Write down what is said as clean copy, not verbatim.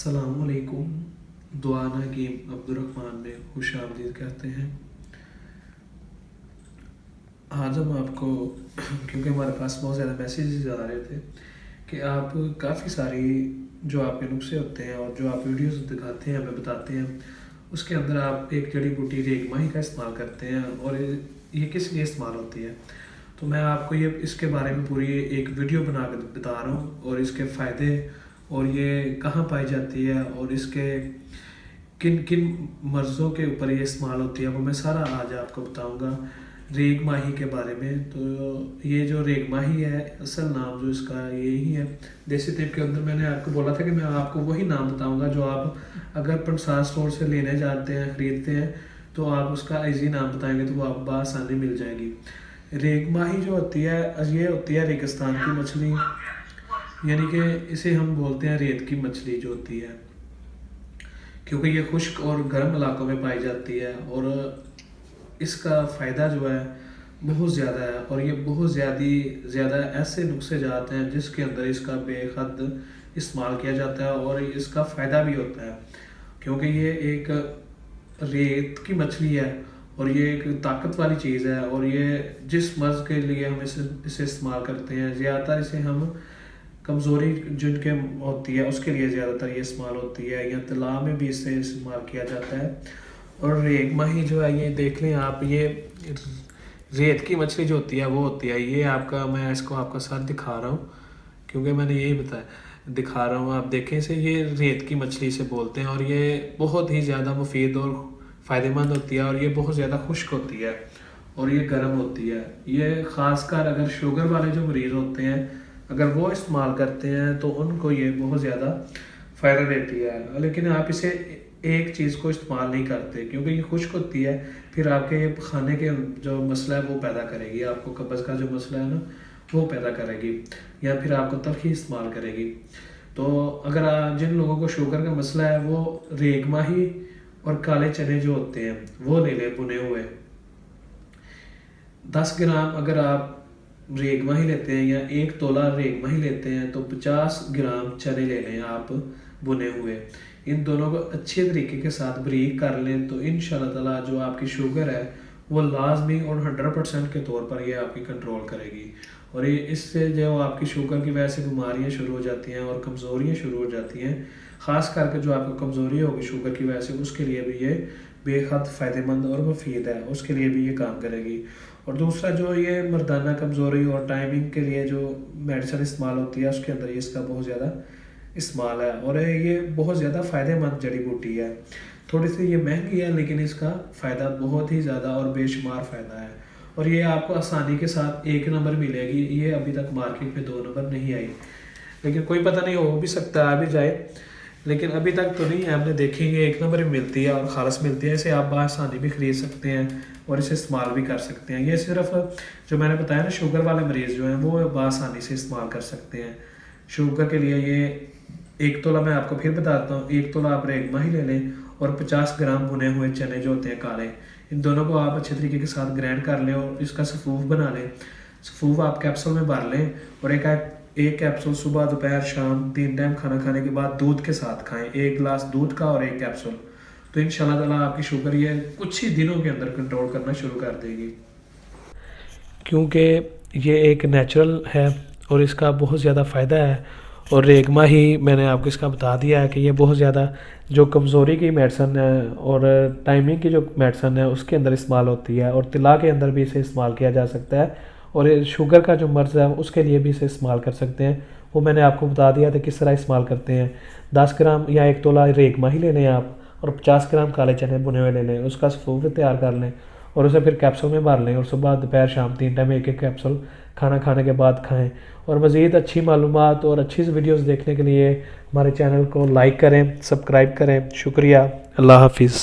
अस्सलामुअलैकुम। दुआ नगीम अब्दुर्रहमान में खुश आमदीद कहते हैं। आज हम आपको क्योंकि हमारे पास बहुत ज़्यादा मैसेजेस आ रहे थे कि आप काफ़ी सारी जो आपके नुस्खे होते हैं और जो आप वीडियोस दिखाते हैं हमें बताते हैं, उसके अंदर आप एक जड़ी बूटी रेगमाही का इस्तेमाल करते हैं और ये किस लिए इस्तेमाल होती है। तो मैं आपको ये इसके बारे में पूरी एक वीडियो बना कर बता रहा हूँ और इसके फ़ायदे और ये कहाँ पाई जाती है और इसके किन किन मर्ज़ों के ऊपर ये इस्तेमाल होती है, वो मैं सारा आज आपको बताऊंगा रेग माही के बारे में। तो ये जो रेग माही है, असल नाम जो इसका यही है। देसी टिप के अंदर मैंने आपको बोला था कि मैं आपको वही नाम बताऊंगा जो आप अगर प्रसाद स्टोर से लेने जाते हैं, ख़रीदते हैं, तो आप उसका इजी नाम बताएंगे तो वो आप बआसानी मिल जाएगी। रेग माही जो होती है, ये होती है रेगिस्तान की मछली, यानी कि इसे हम बोलते हैं रेत की मछली जो होती है, क्योंकि ये खुश्क और गर्म इलाकों में पाई जाती है और इसका फ़ायदा जो है बहुत ज़्यादा है। और ये बहुत ज़्यादा ऐसे नुस्खे जाते हैं जिसके अंदर इसका बेहद इस्तेमाल किया जाता है और इसका फ़ायदा भी होता है, क्योंकि ये एक रेत की मछली है और ये एक ताकत वाली चीज़ है। और ये जिस मर्ज़ के लिए हम इसे इस्तेमाल करते हैं, ज़्यादातर इसे हम कमज़ोरी जिनके होती है उसके लिए ज़्यादातर ये इस्तेमाल होती है, या तलाब में भी इसे इस्तेमाल किया जाता है। और रेग माही जो है, ये देख लें आप, ये रेत की मछली जो होती है वो होती है, ये आपका, मैं इसको आपका साथ दिखा रहा हूँ क्योंकि मैंने यही बताया, दिखा रहा हूँ, आप देखें इसे, ये रेत की मछली से बोलते हैं और ये बहुत ही ज़्यादा मुफीद और फ़ायदेमंद होती है और ये बहुत ज़्यादा खुश्क होती है और ये गर्म होती है। ये ख़ासकर अगर शुगर वाले जो मरीज़ होते हैं, अगर वो इस्तेमाल करते हैं तो उनको ये बहुत ज़्यादा फ़ायदा देती है। लेकिन आप इसे एक चीज़ को इस्तेमाल नहीं करते क्योंकि ये खुश्क होती है, फिर आपके खाने के जो मसला है वो पैदा करेगी, आपको कब्ज़ का जो मसला है ना वो पैदा करेगी, या फिर आपको तलखी इस्तेमाल करेगी। तो अगर जिन लोगों को शुगर का मसला है वो रेग माही और काले चने जो होते हैं वो ले लें भुने हुए। 10 ग्राम अगर आप रेग माही लेते हैं या 1 तोला रेग माही लेते हैं तो 50 ग्राम चने ले लें आप भुने हुए। इन दोनों को अच्छे तरीके के साथ बारीक कर लें तो इंशाल्लाह ताला जो आपकी शुगर है वो लाजमी और 100% के तौर पर ये आपकी कंट्रोल करेगी। और ये इससे जो आपकी शुगर की वजह से बीमारियाँ शुरू हो जाती हैं और कमज़ोरियाँ शुरू हो जाती हैं, ख़ास करके जो आपको कमज़ोरी होगी शुगर की वजह से, उसके लिए भी ये बेहद फ़ायदेमंद और मुफीद है, उसके लिए भी ये काम करेगी। और दूसरा जो ये मर्दाना कमज़ोरी और टाइमिंग के लिए जो मेडिसिन इस्तेमाल होती है उसके अंदर ये इसका बहुत ज़्यादा इस्तेमाल है और ये बहुत ज़्यादा फ़ायदेमंद जड़ी बूटी है। थोड़ी सी ये महंगी है लेकिन इसका फ़ायदा बहुत ही ज़्यादा और बेशुमार फ़ायदा है और ये आपको आसानी के साथ 1 नंबर मिलेगी। ये अभी तक मार्केट में 2 नंबर नहीं आई, लेकिन कोई पता नहीं, हो भी सकता है आ भी जाए, लेकिन अभी तक तो नहीं है। हमने देखेंगे 1 नंबर में मिलती है और ख़ालस मिलती है। इसे आप बआसानी भी ख़रीद सकते हैं और इसे इस्तेमाल भी कर सकते हैं। ये सिर्फ जो मैंने बताया ना, शुगर वाले मरीज़ जो हैं वो बआसानी से इस्तेमाल कर सकते हैं। शुगर के लिए ये 1 तोला, मैं आपको फिर बताता हूँ, 1 तोला आप रेग माही ले लें और 50 ग्राम भुने हुए चने जो होते हैं काले, इन दोनों को आप अच्छे तरीके के साथ ग्राइंड कर लें और इसका सफ़ूफ बना लें। सफ़ूफ आप कैप्सूल में भर लें और एक कैप्सूल सुबह दोपहर शाम 3 टाइम खाना खाने के बाद दूध के साथ खाएं। 1 गिलास दूध का और 1 कैप्सूल, तो इंशाल्लाह ताला आपकी शुगर ये कुछ ही दिनों के अंदर कंट्रोल करना शुरू कर देगी, क्योंकि ये एक नेचुरल है और इसका बहुत ज़्यादा फ़ायदा है। और रेग माही मैंने आपको इसका बता दिया है कि ये बहुत ज़्यादा जो कमज़ोरी की मेडिसन है और टाइमिंग की जो मेडिसन है उसके अंदर इस्तेमाल होती है और तिला के अंदर भी इसे इस्तेमाल किया जा सकता है और शुगर का जो मर्ज़ है उसके लिए भी इसे इस्तेमाल कर सकते हैं। वो मैंने आपको बता दिया था किस तरह इस्तेमाल करते हैं। 10 ग्राम या 1 तोला रेग माही ले लें आप और 50 ग्राम काले चने भुने हुए ले लें, उसका सफ़ूफ तैयार कर लें और उसे फिर कैप्सूल में भर लें और सुबह दोपहर शाम 3 टाइम 1 कैप्सूल खाना खाने के बाद खाएं। और मज़ीद अच्छी मालूमात और अच्छी वीडियोस देखने के लिए हमारे चैनल को लाइक करें, सब्सक्राइब करें। शुक्रिया, अल्लाह हाफिज़।